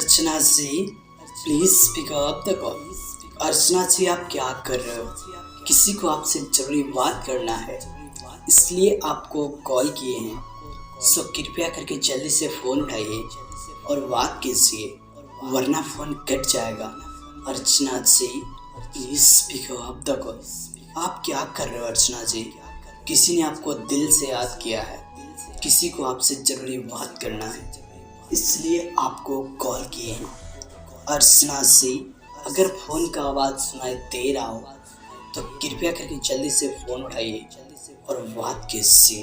Archana ji, please pick up the call. Archana ji, आप क्या कर रहे हो? किसी को आपसे जरूरी बात करना है, इसलिए आपको कॉल किए हैं। सो कृपया करके जल्दी से फ़ोन उठाइए और बात कीजिए, वरना फ़ोन कट जाएगा। Archana ji, please pick up the call. आप क्या कर रहे हो अर्चना जी? किसी ने आपको दिल से याद किया है, किसी को आपसे ज़रूरी बात करना है, इसलिए आपको कॉल किए हैं। अर्चना जी, अगर फ़ोन का आवाज़ सुनाई दे रहा हो तो कृपया करके जल्दी से फ़ोन उठाइए और बात कीजिए।